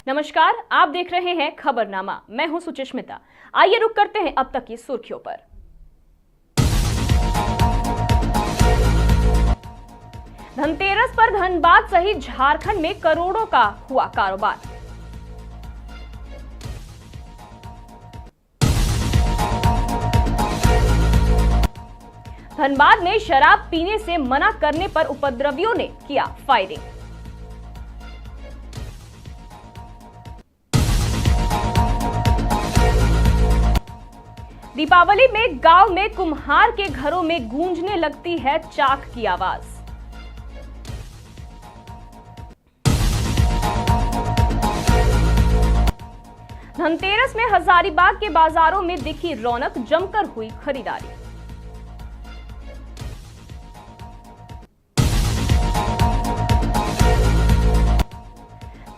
नमस्कार, आप देख रहे हैं खबरनामा। मैं हूं सुचिस्मिता। आइए रुक करते हैं अब तक की सुर्खियों पर। धनतेरस पर धनबाद सहित झारखंड में करोड़ों का हुआ कारोबार। धनबाद में शराब पीने से मना करने पर उपद्रवियों ने किया फायरिंग। दीपावली में गांव में कुम्हार के घरों में गूंजने लगती है चाक की आवाज। धनतेरस में हजारीबाग के बाजारों में दिखी रौनक, जमकर हुई खरीदारी।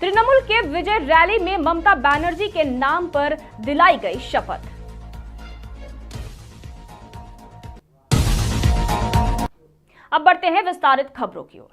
तृणमूल के विजय रैली में ममता बनर्जी के नाम पर दिलाई गई शपथ। अब बढ़ते हैं विस्तारित खबरों की ओर।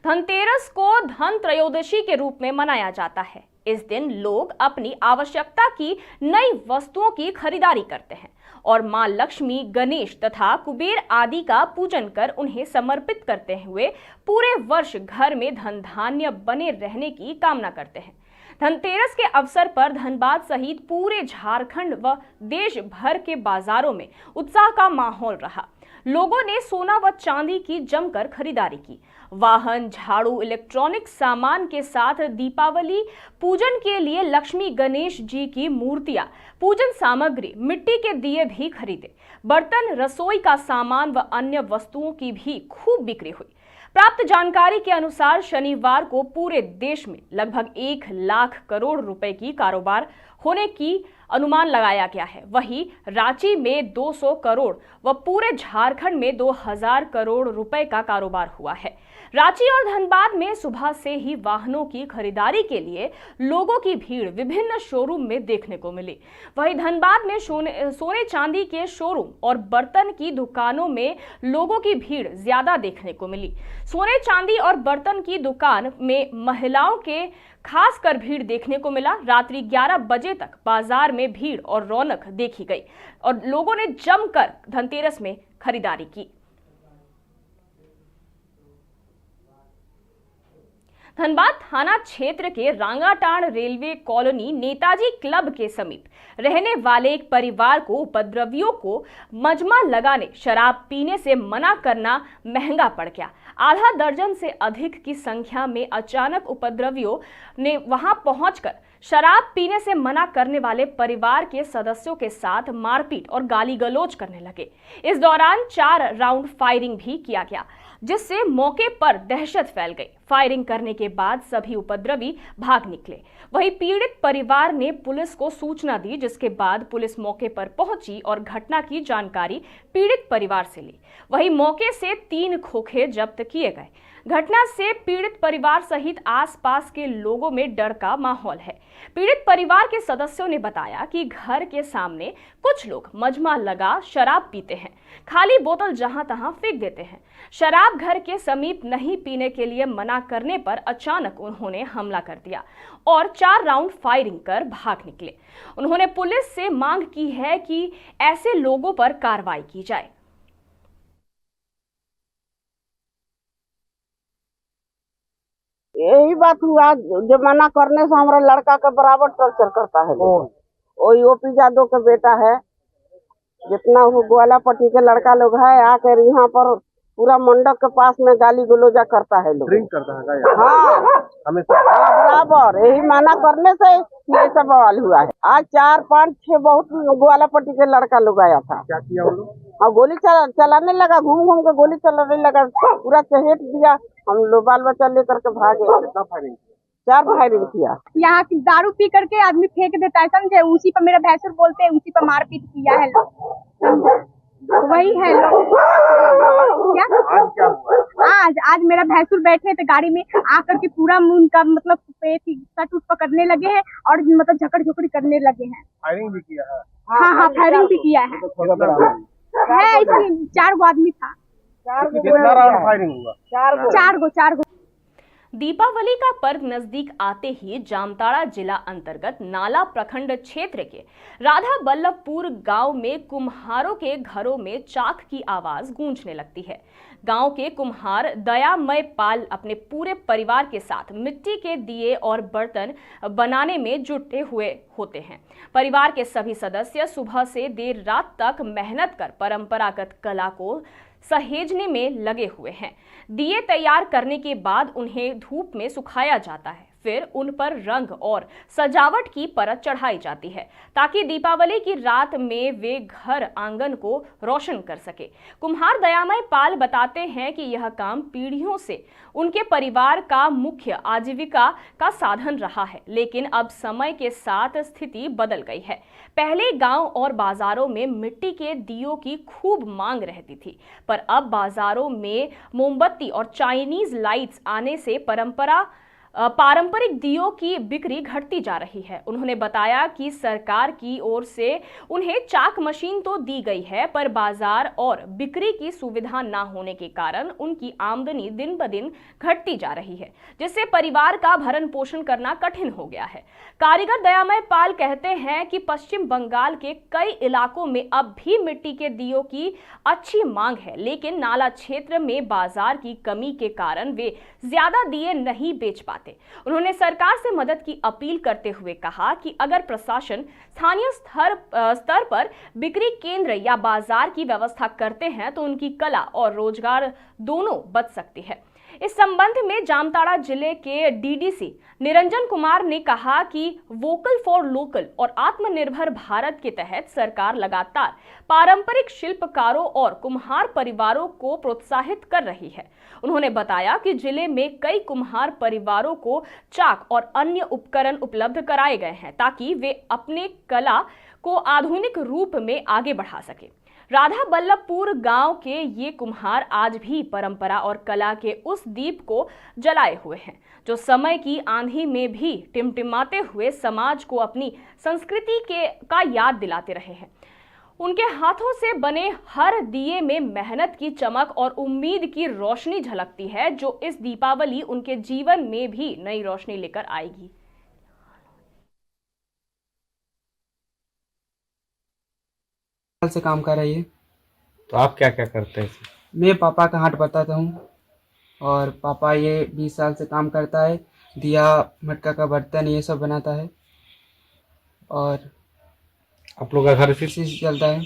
धनतेरस को धन त्रयोदशी के रूप में मनाया जाता है। इस दिन लोग अपनी आवश्यकता की नई वस्तुओं की खरीदारी करते हैं और मां लक्ष्मी, गणेश तथा कुबेर आदि का पूजन कर उन्हें समर्पित करते हुए पूरे वर्ष घर में धन धान्य बने रहने की कामना करते हैं। धनतेरस के अवसर पर धनबाद सहित पूरे झारखंड व देश भर के बाजारों में उत्साह का माहौल रहा। लोगों ने सोना व चांदी की जमकर खरीदारी की। वाहन, झाड़ू, इलेक्ट्रॉनिक सामान के साथ दीपावली पूजन के लिए लक्ष्मी गणेश जी की मूर्तियां, पूजन सामग्री, मिट्टी के दिए भी खरीदे। बर्तन, रसोई का सामान व अन्य वस्तुओं की भी खूब बिक्री हुई। प्राप्त जानकारी के अनुसार शनिवार को पूरे देश में लगभग 1 लाख करोड़ रुपए की कारोबार होने की अनुमान लगाया गया है। वहीं रांची में 200 करोड़ व पूरे झारखंड में 2000 करोड़ रुपए का कारोबार हुआ है। रांची और धनबाद में सुबह से ही वाहनों की खरीदारी के लिए लोगों की भीड़ विभिन्न शोरूम में देखने को मिली। वहीं धनबाद में सोने चांदी के शोरूम और बर्तन की दुकानों में लोगों की भीड़ ज्यादा देखने को मिली। सोने चांदी और बर्तन की दुकान में महिलाओं के खास कर भीड़ देखने को मिला। रात्रि 11 बजे तक बाजार में भीड़ और रौनक देखी गई और लोगों ने जमकर धनतेरस में खरीदारी की। धनबाद थाना क्षेत्र के Rangatand railway colony Netaji club के समीप रहने वाले एक परिवार को उपद्रवियों को मजमा लगाने, शराब पीने से मना करना महंगा पड़ गया। आधा दर्जन से अधिक की संख्या में अचानक उपद्रवियों ने वहां पहुंचकर शराब पीने से मना करने वाले परिवार के सदस्यों के साथ मारपीट और गाली गलौज करने लगे। इस दौरान 4 राउंड फायरिंग भी किया गया, जिससे मौके पर दहशत फैल गई। फायरिंग करने के बाद सभी उपद्रवी भाग निकले। वहीं पीड़ित परिवार ने पुलिस को सूचना दी, जिसके बाद पुलिस मौके पर पहुंची और घटना की जानकारी पीड़ित परिवार से ली। वहीं मौके से 3 खोखे जब्त किए गए। घटना से पीड़ित परिवार सहित आसपास के लोगों में डर का माहौल है। पीड़ित परिवार के सदस्यों ने बताया कि घर के सामने कुछ लोग मजमा लगा शराब पीते हैं, खाली बोतल जहां तहां फेंक देते हैं। शराब घर के समीप नहीं पीने के लिए मना करने पर अचानक उन्होंने हमला कर दिया और 4 राउंड फायरिंग कर भाग निकले। उन्होंने पुलिस से मांग की है कि ऐसे लोगों पर कार्रवाई की जाए। यही बात हुआ, जो मना करने से हमारा लड़का के बराबर टॉर्चर करता है। वही ओपी यादव का बेटा है। जितना वो ग्वालापट्टी के लड़का लोग है, आकर यहाँ पर पूरा मंडप के पास में गाली गलौजा करता है। लोग ड्रिंक करता है हाँ हमेशा बराबर। यही मना करने से ये सब बवाल हुआ है। आज 4, 5, 6 बहुत ग्वालापट्टी के लड़का लोग आया था। क्या किया वो लोग? और गोली चलाने लगा, घूम घूम के गोली चलाने लगा, पूरा चहेट दिया। हम लोग बाल बच्चा लेकर के भागे। कितना फायरिंग? 4 फायरिंग किया। यहाँ की दारू पी करके आदमी फेंक देता है, समझे। उसी पर मेरा भैंसुर बोलते हैं, उसी पर मारपीट किया है लोग। वही है लोग। क्या आज क्या हुआ? आज मेरा भैंसुर बैठे थे गाड़ी में, आकर के पूरा उनका मतलब सट उठ पकड़ने लगे हैं और मतलब झकड़ झोकड़ी करने लगे हैं। फायरिंग भी किया है? हाँ, फायरिंग भी किया है। इसमें 4 गो आदमी था। कितना राउंड फायरिंग हुआ? 4 गो। दीपावली का पर्व नजदीक आते ही जामताड़ा जिला अंतर्गत नाला प्रखंड क्षेत्र के राधा बल्लभपुर गांव में कुम्हारों के घरों में चाक की आवाज गूंजने लगती है। गांव के कुम्हार दयामय पाल अपने पूरे परिवार के साथ मिट्टी के दिए और बर्तन बनाने में जुटे हुए होते हैं। परिवार के सभी सदस्य सुबह से देर रात तक मेहनत कर परंपरागत कला को सहेजने में लगे हुए हैं। दिए तैयार करने के बाद उन्हें धूप में सुखाया जाता है, फिर उन पर रंग और सजावट की परत चढ़ाई जाती है ताकि दीपावली की रात में वे घर आंगन को रोशन कर सके। कुम्हार दयामय पाल बताते हैं कि यह काम पीढ़ियों से उनके परिवार का मुख्य आजीविका का साधन रहा है, लेकिन अब समय के साथ स्थिति बदल गई है। पहले गांव और बाजारों में मिट्टी के दियों की खूब मांग रहती थी, पर अब बाजारों में मोमबत्ती और चाइनीज लाइट्स आने से पारंपरिक दियों की बिक्री घटती जा रही है। उन्होंने बताया कि सरकार की ओर से उन्हें चाक मशीन तो दी गई है, पर बाजार और बिक्री की सुविधा ना होने के कारण उनकी आमदनी दिन ब दिन घटती जा रही है, जिससे परिवार का भरण पोषण करना कठिन हो गया है। कारीगर दयामय पाल कहते हैं कि पश्चिम बंगाल के कई इलाकों में अब भी मिट्टी के दियों की अच्छी मांग है, लेकिन नाला क्षेत्र में बाजार की कमी के कारण वे ज्यादा दिए नहीं बेच पाते। उन्होंने सरकार से मदद की अपील करते हुए कहा कि अगर प्रशासन स्थानीय स्तर पर बिक्री केंद्र या बाजार की व्यवस्था करते हैं तो उनकी कला और रोजगार दोनों बच सकती है। इस संबंध में जामताड़ा जिले के डीडीसी निरंजन कुमार ने कहा कि वोकल फॉर लोकल और आत्मनिर्भर भारत के तहत सरकार लगातार पारंपरिक शिल्पकारों और कुम्हार परिवारों को प्रोत्साहित कर रही है। उन्होंने बताया कि जिले में कई कुम्हार परिवारों को चाक और अन्य उपकरण उपलब्ध कराए गए हैं ताकि वे अपने कला को आधुनिक रूप में आगे बढ़ा सके। राधा बल्लभपुर गांव के ये कुम्हार आज भी परंपरा और कला के उस दीप को जलाए हुए हैं जो समय की आंधी में भी टिमटिमाते हुए समाज को अपनी संस्कृति का याद दिलाते रहे हैं। उनके हाथों से बने हर दिए में मेहनत की चमक और उम्मीद की रोशनी झलकती है, जो इस दीपावली उनके जीवन में भी नई रोशनी लेकर आएगी। साल से काम कर रही है। तो आप क्या क्या करते हैं? मैं पापा का हाथ बताता हूँ और पापा ये 20 साल से काम करता है। दिया मटका का बर्तन ये सब बनाता है और आप लोग का घर इसी से चलता है।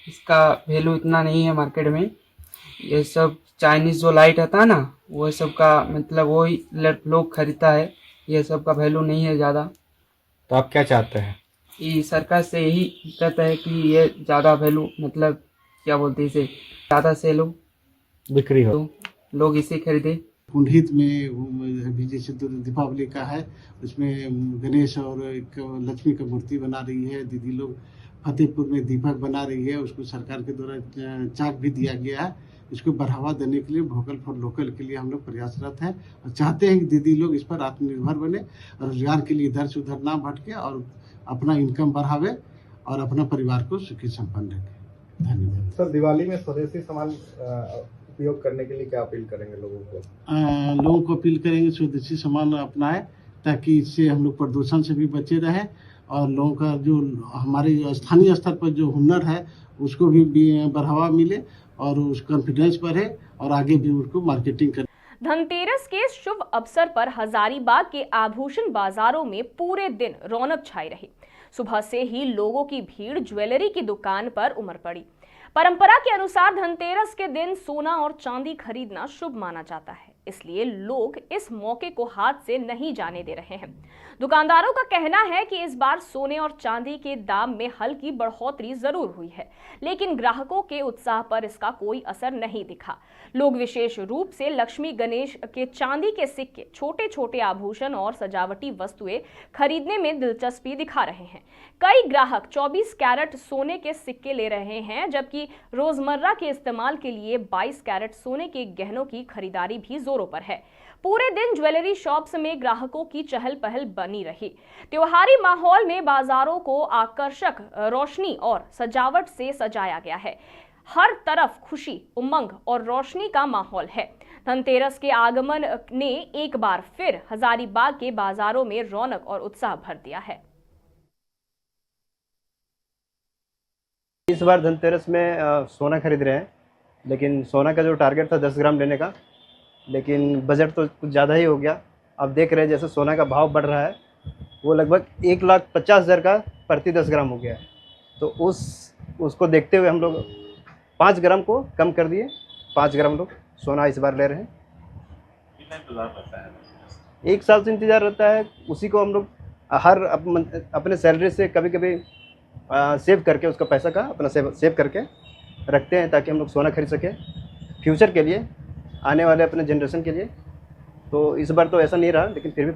इसका वैल्यू इतना नहीं है मार्केट में। ये सब चाइनीज जो लाइट आता है ना, वो सब का मतलब वही लोग खरीदता है। ये सब का वैल्यू नहीं है ज़्यादा। तो आप क्या चाहते हैं? ये सरकार से यही कहता है कि ये ज़्यादा वैल्यू मतलब क्या बोलते हैं इसे, ज़्यादा सेल हो, बिक्री हो, तो लोग इसे खरीदे। पुंडहित में अभी जैसे दीपावली का है, उसमें गणेश और एक लक्ष्मी का मूर्ति बना रही है दीदी लोग। फतेहपुर में दीपक बना रही है, उसको सरकार के द्वारा चाक भी दिया गया है। इसको बढ़ावा देने के लिए वोकल फॉर लोकल के लिए हम लोग प्रयासरत हैं और चाहते हैं कि दीदी लोग इस पर आत्मनिर्भर बने और रोजगार के लिए इधर से उधर ना भटके और अपना इनकम बढ़ावे और अपना परिवार को सुखी संपन्न रखे। धन्यवाद सर। दिवाली में स्वदेशी सामान उपयोग करने के लिए क्या अपील करेंगे लोगों को? लोगों को अपील करेंगे स्वदेशी सामान अपनाएं ताकि इससे हम लोग प्रदूषण से भी बचे रहें और लोगों का जो हमारे स्थानीय स्तर पर जो हुनर है उसको भी बढ़ावा मिले और उस कॉन्फिडेंस बढ़े और आगे भी उनको मार्केटिंग करें। धनतेरस के शुभ अवसर पर हजारीबाग के आभूषण बाजारों में पूरे दिन रौनक छाई रही। सुबह से ही लोगों की भीड़ ज्वेलरी की दुकान पर उमड़ पड़ी। परंपरा के अनुसार धनतेरस के दिन सोना और चांदी खरीदना शुभ माना जाता है, इसलिए लोग इस मौके को हाथ से नहीं जाने दे रहे हैं। दुकानदारों का कहना है कि इस बार सोने और चांदी के दाम में हल्की बढ़ोतरी जरूर हुई है, लेकिन ग्राहकों के उत्साह पर इसका कोई असर नहीं दिखा। लोग विशेष रूप से लक्ष्मी गणेश के चांदी के सिक्के, छोटे छोटे आभूषण और सजावटी वस्तुएं खरीदने में दिलचस्पी दिखा रहे हैं। कई ग्राहक 24 कैरेट सोने के सिक्के ले रहे हैं, जबकि रोजमर्रा के इस्तेमाल के लिए 22 कैरेट सोने के गहनों की खरीदारी भी जोरों पर है। पूरे दिन ज्वेलरी शॉप्स में ग्राहकों की चहल पहल बनी रही। त्योहारी माहौल में बाजारों को आकर्षक रोशनी और सजावट से सजाया गया है। हर तरफ खुशी, उमंग और रोशनी का माहौल है। धनतेरस के आगमन ने एक बार फिर हजारीबाग के बाजारों में रौनक और उत्साह भर दिया है। इस बार धनतेरस में सोना खरीद रहे हैं, लेकिन सोना का जो टारगेट था 10 ग्राम लेने का, लेकिन बजट तो कुछ ज़्यादा ही हो गया। अब देख रहे हैं जैसे सोना का भाव बढ़ रहा है, वो लगभग 1,50,000 का प्रति 10 ग्राम हो गया है। तो उसको देखते हुए हम लोग 5 ग्राम को कम कर दिए। 5 ग्राम लोग सोना इस बार ले रहे हैं। कितना इंतजार रहता है? 1 साल से इंतज़ार रहता है। उसी को हम लोग हर अपने सैलरी से कभी कभी सेव करके, उसका पैसा का अपना सेव करके रखते हैं, ताकि हम लोग सोना खरीद सकें फ्यूचर के लिए, आने वाले अपने जनरेशन के लिए। तो इस बार तो ऐसा नहीं रहा, लेकिन फिर भी।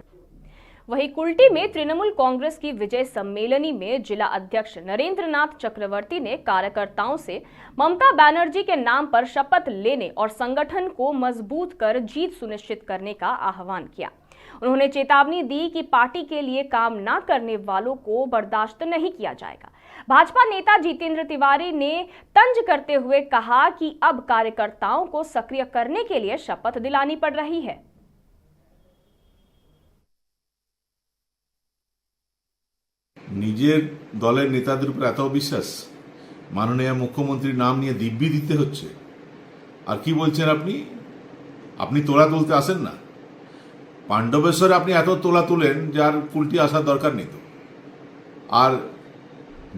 वहीं कुल्टी में तृणमूल कांग्रेस की विजय सम्मेलनी में जिला अध्यक्ष नरेंद्रनाथ चक्रवर्ती ने कार्यकर्ताओं से ममता बनर्जी के नाम पर शपथ लेने और संगठन को मजबूत कर जीत सुनिश्चित करने का आह्वान किया। उन्होंने चेतावनी दी कि पार्टी के लिए काम न करने वालों को बर्दाश्त नहीं किया जाएगा। भाजपा नेता जितेंद्र तिवारी ने तंज करते हुए कहा कि अब कार्यकर्ताओं को सक्रिय करने के लिए शपथ दिलानी पड़ रही है। নিজের দলের নেতাদের উপর এত বিশ্বাস, মাননীয় মুখ্যমন্ত্রীর নাম নিয়ে দিব্যি দিতে হচ্ছে। আর কি বলছেন আপনি? আপনি তোলা তুলতে আসেন না। পাণ্ডবেশ্বরে আপনি এত তোলা তুলেন যার কুলটি আসার দরকার নেই। তো আর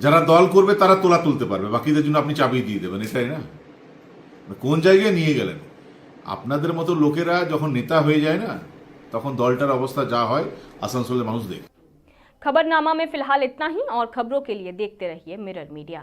যারা দল করবে তারা তোলা তুলতে পারবে, বাকিদের জন্য আপনি চাবি দিয়ে দেবেন, এটাই না? কোন জায়গায় নিয়ে গেলেন? আপনাদের মতো লোকেরা যখন নেতা হয়ে যায় না, তখন দলটার অবস্থা যা হয় আসানসোলের মানুষ দেখে। खबरनामा में फिलहाल इतना ही, और खबरों के लिए देखते रहिए मिरर मीडिया।